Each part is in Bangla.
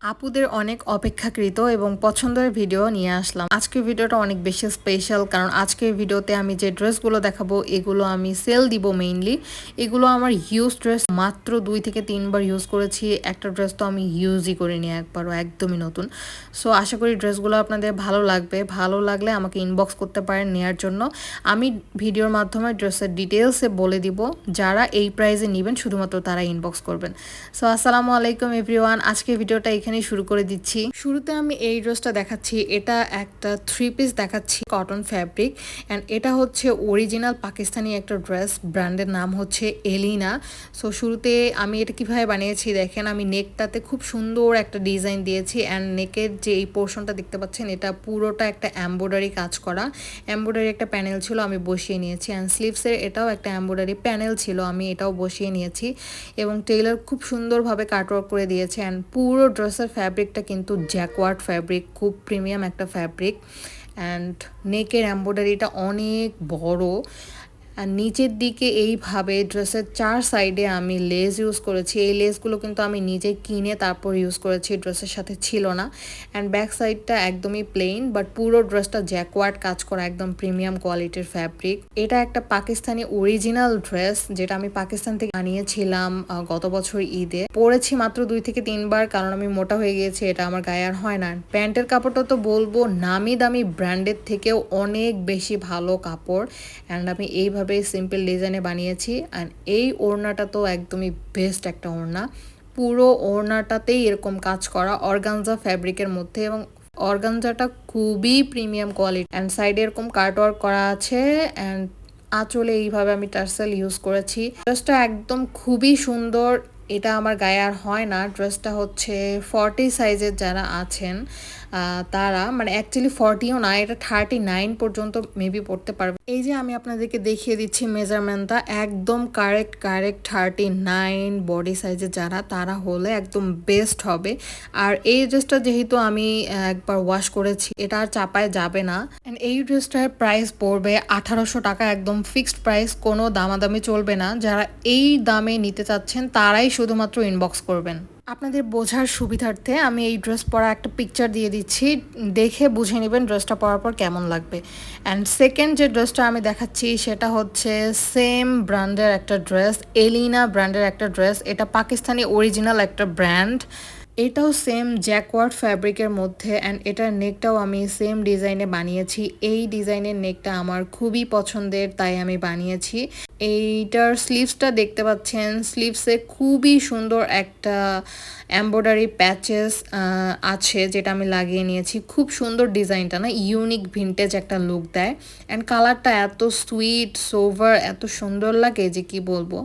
আপুদের অনেক অপেক্ষাকৃত এবং পছন্দের ভিডিও নিয়ে আসলাম। আজকের ভিডিওটা অনেক বেশি স্পেশাল, কারণ আজকের ভিডিওতে আমি যে ড্রেসগুলো দেখাবো এগুলো আমি সেল দিব মেইনলি। এগুলো আমার ইউজ ড্রেস, মাত্র 2 থেকে 3 বার ইউজ করেছি। একটা ড্রেস তো আমি ইউজই করিনি একবারও, একদমই নতুন। সো আশা করি ড্রেসগুলো আপনাদের ভালো লাগবে। ভালো লাগলে আমাকে ইনবক্স করতে পারেন নেওয়ার জন্য। আমি ভিডিওর মাধ্যমে ড্রেসের ডিটেলসে বলে দিব, যারা এই প্রাইসে নেবেন শুধুমাত্র তারা ইনবক্স করবেন। সো আসসালামু আলাইকুম এভরিওয়ান, আজকে ভিডিওটা এখানেই শুরু করে দিচ্ছি। শুরুতে আমি এই ড্রেসটা দেখাচ্ছি। এটা একটা 3 পিস দেখাচ্ছি, কটন ফ্যাব্রিক, অ্যান্ড এটা হচ্ছে অরিজিনাল পাকিস্তানি একটা ড্রেস। ব্র্যান্ডের নাম হচ্ছে এলিনা। সো শুরুতে আমি এটা কিভাবে বানিয়েছি দেখেন। আমি নেকটাতে খুব সুন্দর একটা ডিজাইন দিয়েছি, অ্যান্ড নেকের যে এই পোর্শনটা দেখতে পাচ্ছেন এটা পুরোটা একটা এমব্রয়ডারি কাজ করা। এমব্রয়ডারি একটা প্যানেল ছিল, আমি বসিয়ে নিয়েছি। অ্যান্ড স্লিভসের এটাও একটা এমব্রয়ডারি প্যানেল ছিল, আমি এটাও বসিয়ে নিয়েছি। এবং টেইলর খুব সুন্দরভাবে কাটওয়ার্ক করে দিয়েছে। অ্যান্ড পুরো ড্রেসের ফ্যাব্রিকটা কিন্তু জ্যাকওয়ার্ড ফ্যাব্রিক, খুব প্রিমিয়াম একটা ফ্যাব্রিক। অ্যান্ড নেকের এমব্রয়ডারিটা অনেক বড়। আর নিচের দিকে এইভাবে ড্রেসের 4 সাইডে আমি লেস ইউজ করেছি। এই লেসগুলো কিন্তু আমি নিজে কিনে তারপর ইউজ করেছি, ড্রেসের সাথে ছিল না। অ্যান্ড ব্যাক সাইডটা একদমই প্লেন, বাট পুরো ড্রেসটা জ্যাকওয়ার্ড কাজ করা, একদম প্রিমিয়াম কোয়ালিটির ফ্যাব্রিক। এটা একটা পাকিস্তানি অরিজিনাল ড্রেস, যেটা আমি পাকিস্তান থেকে আনিয়েছিলাম গত বছর ঈদে। পরেছি মাত্র 2 থেকে 3 বার, কারণ আমি মোটা হয়ে গিয়েছি, এটা আমার গায়ে আর হয় না। প্যান্টের কাপড়টা তো বলবো নামি দামি ব্র্যান্ডের থেকেও অনেক বেশি ভালো কাপড়। অ্যান্ড আমি এইভাবে সিম্পল ডিজাইনে বানিয়েছি। অ্যান্ড এই ওড়নাটা তো একদমই বেস্ট একটা ওড়না। পুরো ওড়নাটাতেই এরকম কাজ করা অর্গানজা ফ্যাব্রিকের মধ্যে, এবং অর্গানজাটা খুবই প্রিমিয়াম কোয়ালিটি। অ্যান্ড সাইডে এরকম কাটওয়ার্ক করা আছে। অ্যান্ড আঁচলে এইভাবে আমি টার্সেল ইউজ করেছি। ড্রেসটা একদম খুবই সুন্দর। এটা আমার গায়ে আর হয় না। ড্রেসটা হচ্ছে 40 সাইজের যারা আছেন তারা, মানে অ্যাকচুয়ালি 40ও না, এটা 39 পর্যন্ত মেবি পড়তে পারবে। এই যে আমি আপনাদেরকে দেখিয়ে দিচ্ছি মেজারমেন্টটা, একদম কারেক্ট 39 বডি সাইজের যারা, তারা হলে একদম বেস্ট হবে। আর এই ড্রেসটা যেহেতু আমি একবার ওয়াশ করেছি, এটা আর চাপায় যাবে না। অ্যান্ড এই ড্রেসটার প্রাইস পড়বে 1800 টাকা, একদম ফিক্সড প্রাইস, কোনো দামাদামি চলবে না। যারা এই দামে নিতে চাচ্ছেন তারাই শুধুমাত্র ইনবক্স করবেন। আপনাদের বোঝার সুবিধার্থে আমি এই ড্রেস পরা একটা পিকচার দিয়ে দিচ্ছি, দেখে বুঝে নেবেন ড্রেসটা পরার পর কেমন লাগবে। অ্যান্ড সেকেন্ড যে ড্রেসটা আমি দেখাচ্ছি সেটা হচ্ছে সেম ব্র্যান্ডের একটা ড্রেস, এলিনা ব্র্যান্ডের একটা ড্রেস। এটা পাকিস্তানি অরিজিনাল একটা ব্র্যান্ড। এটাও সেম জ্যাকওয়ার্ড ফ্যাব্রিকের মধ্যে। অ্যান্ড এটার নেকটাও আমি সেম ডিজাইনে বানিয়েছি। এই ডিজাইনের নেকটা আমার খুবই পছন্দের, তাই আমি বানিয়েছি। এইটার স্লিভসটা দেখতে পাচ্ছেন, স্লিভসে খুবই সুন্দর একটা এমব্রয়ডারি প্যাচেস আছে, যেটা আমি লাগিয়ে নিয়েছি। খুব সুন্দর ডিজাইনটা, না ইউনিক ভিনটেজ একটা লুক দেয়। অ্যান্ড কালারটা এত সুইট সোভার, এত সুন্দর লাগে যে কি বলবো।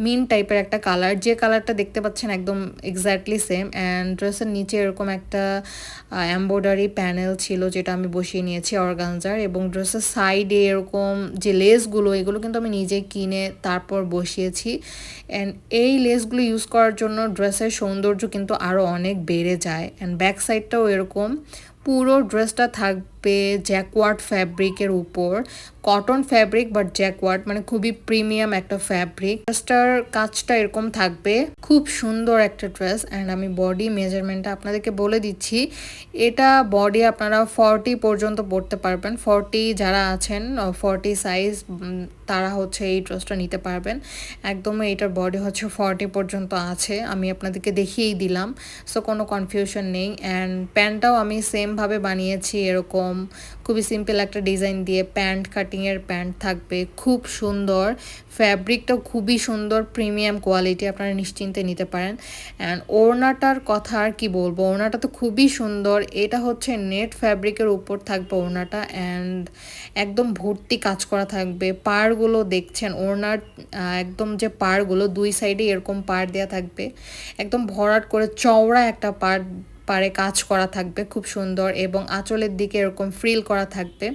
মিন টাইপের একটা কালার, যে কালারটা দেখতে পাচ্ছেন একদম এক্স্যাক্টলি সেম। অ্যান্ড ড্রেসের নিচে এরকম একটা এমব্রয়ডারি প্যানেল ছিল, যেটা আমি বসিয়ে নিয়েছি অর্গানজার। এবং ড্রেসের সাইডে এরকম যে লেসগুলো, এগুলো কিন্তু আমি নিজে কিনে তারপর বসিয়েছি। অ্যান্ড এই লেসগুলো ইউজ করার জন্য ড্রেসের সৌন্দর্য কিন্তু আরও অনেক বেড়ে যায়। অ্যান্ড ব্যাক সাইডটাও এরকম। পুরো ড্রেসটা থাকবে জ্যাকওয়ার্ড ফ্যাব্রিকের উপর, কটন ফ্যাব্রিক বাট জ্যাকওয়ার্ড, মানে খুবই প্রিমিয়াম একটা ফ্যাব্রিক। ড্রেসটার কাজটা এরকম থাকবে, খুব সুন্দর একটা ড্রেস। অ্যান্ড আমি বডি মেজারমেন্টটা আপনাদেরকে বলে দিচ্ছি। এটা বডি আপনারা 40 পর্যন্ত পড়তে পারবেন। 40 যারা আছেন, 40 সাইজ, তারা হচ্ছে এই ড্রেসটা নিতে পারবেন। একদমই এটার বডি হচ্ছে 40 পর্যন্ত আছে, আমি আপনাদেরকে দেখিয়েই দিলাম। সো কোনো কনফিউশন নেই। অ্যান্ড প্যান্টটাও আমি সেমভাবে বানিয়েছি, এরকম খুবই সিম্পল একটা ডিজাইন দিয়ে প্যান্ট কাটিংয়ের প্যান্ট থাকবে, খুব সুন্দর। ফ্যাব্রিকটাও খুবই সুন্দর, প্রিমিয়াম কোয়ালিটি, আপনারা নিশ্চিন্তে নিতে পারেন। অ্যান্ড ওড়নাটার কথা আর কি বলবো, ওড়নাটা তো খুবই সুন্দর। এটা হচ্ছে নেট ফ্যাব্রিকের উপর থাকবে ওড়নাটা। অ্যান্ড একদম ভর্তি কাজ করা থাকবে। পাড়গুলো দেখছেন ওড়নার, একদম যে পাড়গুলো দুই সাইডে এরকম পাড় দেওয়া থাকবে, একদম ভরাট করে চওড়া একটা পাড়ে কাজ করা থাকবে, খুব সুন্দর। এবং আঁচলের দিকে এরকম ফ্রিল করা থাকবে।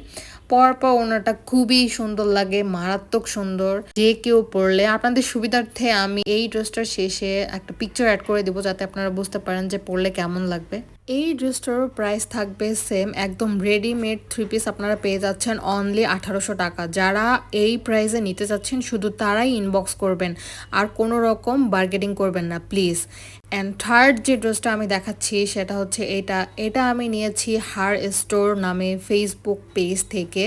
পরার পর ওনাটা খুবই সুন্দর লাগে, মারাত্মক সুন্দর। যে কেউ পরলে, আপনাদের সুবিধার্থে আমি এই ড্রেসটার শেষে একটা পিকচার অ্যাড করে দিব যাতে আপনারা বুঝতে পারেন যে পরলে কেমন লাগবে। এই ড্রেসটার প্রাইস থাকবে সেম, একদম রেডিমেড 3 পিস আপনারা পেয়ে যাচ্ছেন অনলি 1800 টাকা। যারা এই প্রাইসে নিতে যাচ্ছেন শুধু তারাই ইনবক্স করবেন, আর কোনো রকম বার্গেনিং করবেন না প্লিজ। অ্যান্ড থার্ড যে ড্রেসটা আমি দেখাচ্ছি সেটা হচ্ছে এটা আমি নিয়েছি হার স্টোর নামে ফেসবুক পেজ থেকে।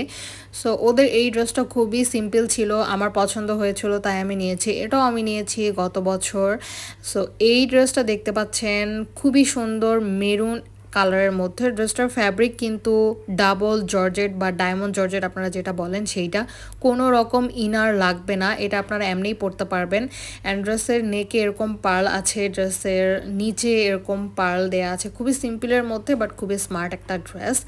সো ওদের এই ড্রেসটা খুবই সিম্পল ছিল, আমার পছন্দ হয়েছিল তাই আমি নিয়েছি। এটাও আমি নিয়েছি গত বছর। সো এই ড্রেসটা দেখতে পাচ্ছেন খুবই সুন্দর মেরুন কালারের মধ্যে। ড্রেসটার ফ্যাব্রিক কিন্তু ডাবল জর্জেট বা ডায়মন্ড জর্জেট আপনারা যেটা বলেন সেইটা, কোনো রকম ইনার লাগবে না, এটা আপনারা এমনিই পরতে পারবেন। অ্যান্ড ড্রেসের নেকে এরকম পার্ল আছে, ড্রেসের নিচে এরকম পার্ল দেওয়া আছে, খুবই সিম্পলের মধ্যে বাট খুবই স্মার্ট একটা ড্রেস।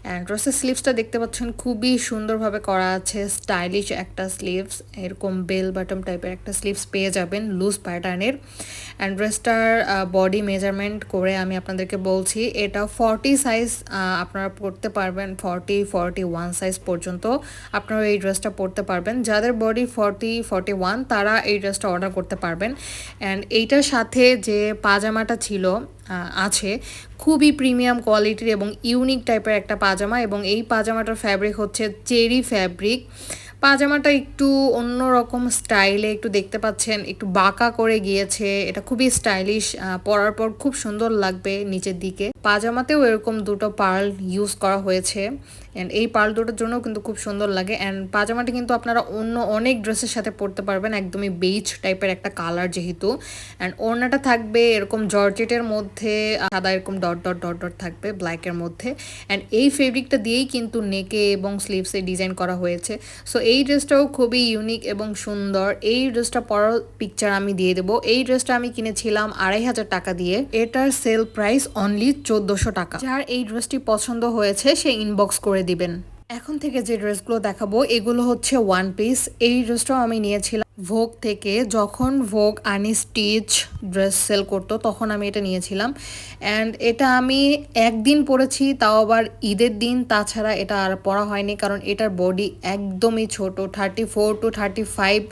অ্যান্ড ড্রেসের স্লিভসটা দেখতে পাচ্ছেন খুবই সুন্দরভাবে করা আছে, স্টাইলিশ একটা স্লিভস, এরকম বেল বাটম টাইপের একটা স্লিভস পেয়ে যাবেন লুজ প্যাটার্নের। অ্যান্ড ড্রেসটার বডি মেজারমেন্ট করে আমি আপনাদেরকে বলছি, এটা 40 সাইজ আপনারা পরতে পারবেন, 41 সাইজ পর্যন্ত আপনারা এই ড্রেসটা পরতে পারবেন। যাদের বডি 41 তারা এই ড্রেসটা অর্ডার করতে পারবেন। অ্যান্ড এইটার সাথে যে পাজামাটা ছিল আছে, খুবই প্রিমিয়াম কোয়ালিটির এবং ইউনিক টাইপের একটা পাজামা, এবং এই পাজামাটার ফ্যাব্রিক হচ্ছে চেরি ফ্যাব্রিক। পাজামাটা একটু অন্যরকম স্টাইলে একটু দেখতে পাচ্ছেন, একটু বাঁকা করে গিয়েছে, এটা খুবই স্টাইলিশ, পরার পর খুব সুন্দর লাগবে নিচের দিকে। পাজামাতেও এরকম দুটো পার্ল ইউজ করা হয়েছে, অ্যান্ড এই পার্ল দুটোর জন্যও কিন্তু খুব সুন্দর লাগে। অ্যান্ড পাজামাটি কিন্তু আপনারা অন্য অনেক ড্রেসের সাথে পরতে পারবেন, একদমই বেজ টাইপের একটা কালার যেহেতু। অ্যান্ড ওড়নাটা থাকবে এরকম জর্জেটের মধ্যে, সাদা এরকম ডট ডট ডট ডট থাকবে ব্ল্যাকের মধ্যে। অ্যান্ড এই ফেব্রিকটা দিয়েই কিন্তু নেকে এবং স্লিভসে ডিজাইন করা হয়েছে। সো এই ড্রেসটাও খুবই ইউনিক এবং সুন্দর। এই ড্রেসটা পরার পিকচার আমি দিয়ে দেবো। এই ড্রেসটা আমি কিনেছিলাম 2500 টাকা দিয়ে, এটার সেল প্রাইস অনলি 1400 টাকা। যার এই ড্রেসটি পছন্দ হয়েছে সে ইনবক্স করে দিবেন। এখন থেকে যে ড্রেসগুলো দেখাবো এগুলো হচ্ছে ওয়ান পিস। এই ড্রেসটাও আমি নিয়েছিলাম ভোগ থেকে, যখন ভোগ আনস্টিচ ড্রেস সেল করতো তখন আমি এটা নিয়েছিলাম। অ্যান্ড এটা আমি একদিন পরেছি, তাও আবার ঈদের দিন, তাছাড়া এটা আর পরা হয়নি কারণ এটার বডি একদমই ছোট, 34 to 35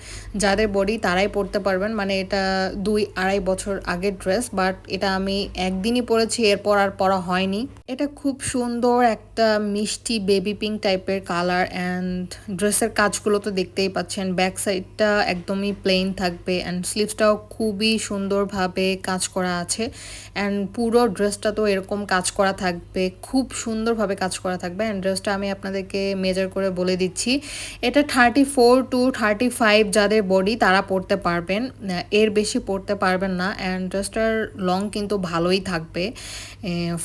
যাদের বডি তারাই পরতে পারবেন, মানে এটা 2-2.5 বছর আগের ড্রেস, বাট এটা আমি একদিনই পরেছি, এরপর আর পরা হয়নি। এটা খুব সুন্দর একটা মিষ্টি বেবি পিঙ্ক টাইপের কালার। অ্যান্ড ড্রেসের কাজগুলো তো দেখতেই পাচ্ছেন, ব্যাক সাইডটা একদমই প্লেন থাকবে, অ্যান্ড স্লিভসটাও খুবই সুন্দরভাবে কাজ করা আছে। অ্যান্ড পুরো ড্রেসটা তো এরকম কাজ করা থাকবে, খুব সুন্দরভাবে কাজ করা থাকবে। অ্যান্ড ড্রেসটা আমি আপনাদেরকে মেজার করে বলে দিচ্ছি, এটা 34 to 35 যাদের বডি তারা পরতে পারবেন, এর বেশি পরতে পারবেন না। অ্যান্ড ড্রেসটার লং কিন্তু ভালোই থাকবে,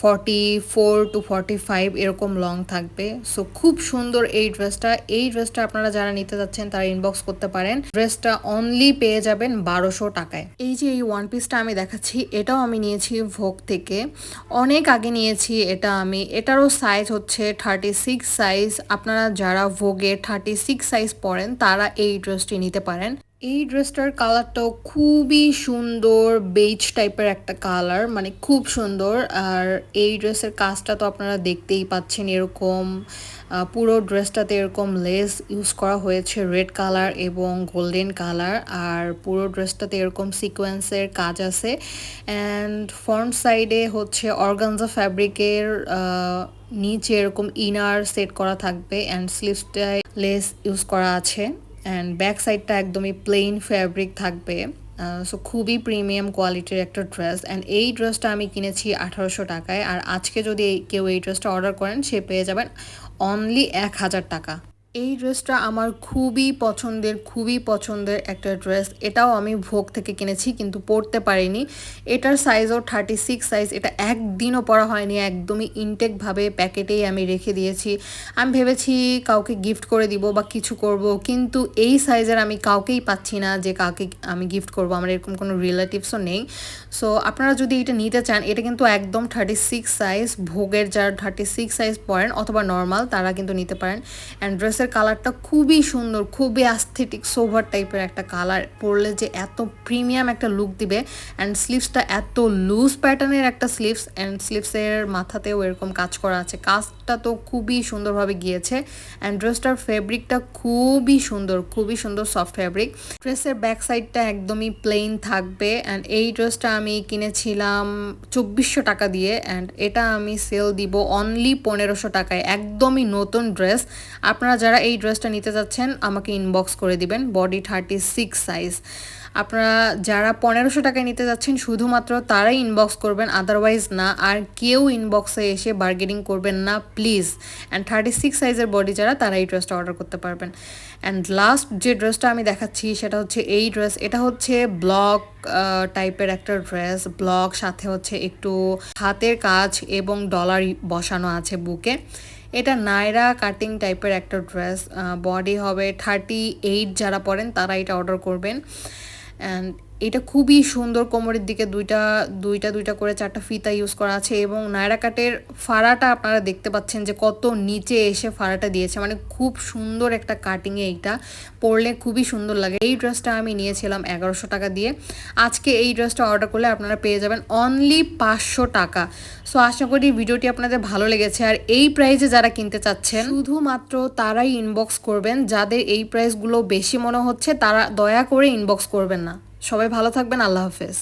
44 to 45 এরকম লং থাকবে। সো খুব সুন্দর এই ড্রেসটা। এই ড্রেসটা আপনারা যারা নিতে যাচ্ছেন তারা ইনবক্স করতে পারেন। ড্রেসটা অনলি পেয়ে যাবেন 1200 টাকায়। এই যে এই ওয়ান পিসটা আমি দেখাচ্ছি এটাও আমি নিয়েছি ভোগ থেকে, অনেক আগে নিয়েছি এটা আমি। এটারও সাইজ হচ্ছে 36 সাইজ। আপনারা যারা ভোগে 36 সাইজ পরেন তারা এই ড্রেসটি নিতে পারেন। এই ড্রেসটার কালারটাও খুবই সুন্দর, বেজ টাইপের একটা কালার, মানে খুব সুন্দর। আর এই ড্রেসের কাজটা তো আপনারা দেখতেই পাচ্ছেন, এরকম পুরো ড্রেসটাতে এরকম লেস ইউজ করা হয়েছে রেড কালার এবং গোল্ডেন কালার, আর পুরো ড্রেসটাতে এরকম সিকোয়েন্সের কাজ আছে। অ্যান্ড ফ্রন্ট সাইডে হচ্ছে অর্গানজা ফ্যাব্রিকের নিচে এরকম ইনার সেট করা থাকবে, অ্যান্ড স্লিভসটায় লেস ইউজ করা আছে। অ্যান্ড ব্যাক সাইডটা একদমই প্লেন ফ্যাব্রিক থাকবে। সো খুবই প্রিমিয়াম কোয়ালিটির একটা ড্রেস। অ্যান্ড এই ড্রেসটা আমি কিনেছি 1800 টাকায়, আর আজকে যদি কেউ এই ড্রেসটা অর্ডার করেন সে পেয়ে যাবেন অনলি 1000 টাকা। এই ড্রেসটা আমার খুবই পছন্দের একটা ড্রেস। এটাও আমি ভোগ থেকে কিনেছি কিন্তু পরতে পারিনি। এটার সাইজও 36 সাইজ। এটা একদিনও পরা হয়নি, একদমই ইনটেকভাবে প্যাকেটেই আমি রেখে দিয়েছি। আমি ভেবেছি কাউকে গিফট করে দিব বা কিছু করব, কিন্তু এই সাইজের আমি কাউকেই পাচ্ছি না যে কাউকে আমি গিফট করব, আমার এরকম কোনো রিলেটিভসও নেই। সো আপনারা যদি এটা নিতে চান, এটা কিন্তু একদম 36 সাইজ। ভোগের যারা 36 সাইজ পরেন অথবা নর্মাল তারা কিন্তু নিতে পারেন। অ্যান্ড ড্রেস ড্রেসের কালারটা খুবই সুন্দর, খুবই অ্যাস্থেটিক সোভার টাইপের একটা কালার, পরলে যে এত প্রিমিয়াম একটা লুক দিবে। অ্যান্ড স্লিভসটা এত লুজ প্যাটার্নের একটা স্লিভস, অ্যান্ড স্লিভসের মাথাতেও এরকম কাজ করা আছে, কাজটা তো খুবই সুন্দরভাবে গিয়েছে। অ্যান্ড ড্রেসটার ফেব্রিকটা খুবই সুন্দর সফট ফেব্রিক। ড্রেসের ব্যাক সাইডটা একদমই প্লেন থাকবে। অ্যান্ড এই ড্রেসটা আমি কিনেছিলাম 2400 টাকা দিয়ে, অ্যান্ড এটা আমি সেল দিব অনলি 1500 টাকায়। একদমই নতুন ড্রেস। আপনারা যারা এই ড্রেসটা নিতে যাচ্ছেন আমাকে ইনবক্স করে দিবেন। Body 36 size. আপনারা যারা 1500 টাকায় নিতে যাচ্ছেন শুধুমাত্র তারাই ইনবক্স করবেন, আদারওয়াইজ না। আর কেউ ইনবক্সে এসে বার্গেনিং করবেন না প্লিজ। অ্যান্ড 36 সাইজের বডি যারা, তারা এই ড্রেসটা অর্ডার করতে পারবেন। অ্যান্ড লাস্ট যে ড্রেসটা আমি দেখাচ্ছি সেটা হচ্ছে এই ড্রেস। এটা হচ্ছে ব্লক টাইপের একটা ড্রেস, ব্লক সাথে হচ্ছে একটু হাতের কাজ এবং ডলার বসানো আছে বুকে। এটা নায়রা কাটিং টাইপের একটা ড্রেস। বডি হবে 38, যারা পরেন তারা এটা অর্ডার করবেন। অ্যান্ড এটা খুবই সুন্দর, কোমরের দিকে দুইটা করে 4টা ফিতা ইউজ করা আছে, এবং নায়রা কাটের ফাড়াটা আপনারা দেখতে পাচ্ছেন যে কত নিচে এসে ফাড়াটা দিয়েছে, মানে খুব সুন্দর একটা কাটিংয়ে। এইটা পরলে খুবই সুন্দর লাগে। এই ড্রেসটা আমি নিয়েছিলাম 1100 টাকা দিয়ে। আজকে এই ড্রেসটা অর্ডার করলে আপনারা পেয়ে যাবেন অনলি 500 টাকা। সো আশা করি ভিডিওটি আপনাদের ভালো লেগেছে। আর এই প্রাইসে যারা কিনতে চাচ্ছেন শুধুমাত্র তারাই ইনবক্স করবেন। যাদের এই প্রাইসগুলো বেশি মনে হচ্ছে তারা দয়া করে ইনবক্স করবেন না। সবাই ভালো থাকবেন, আল্লাহ হাফেজ।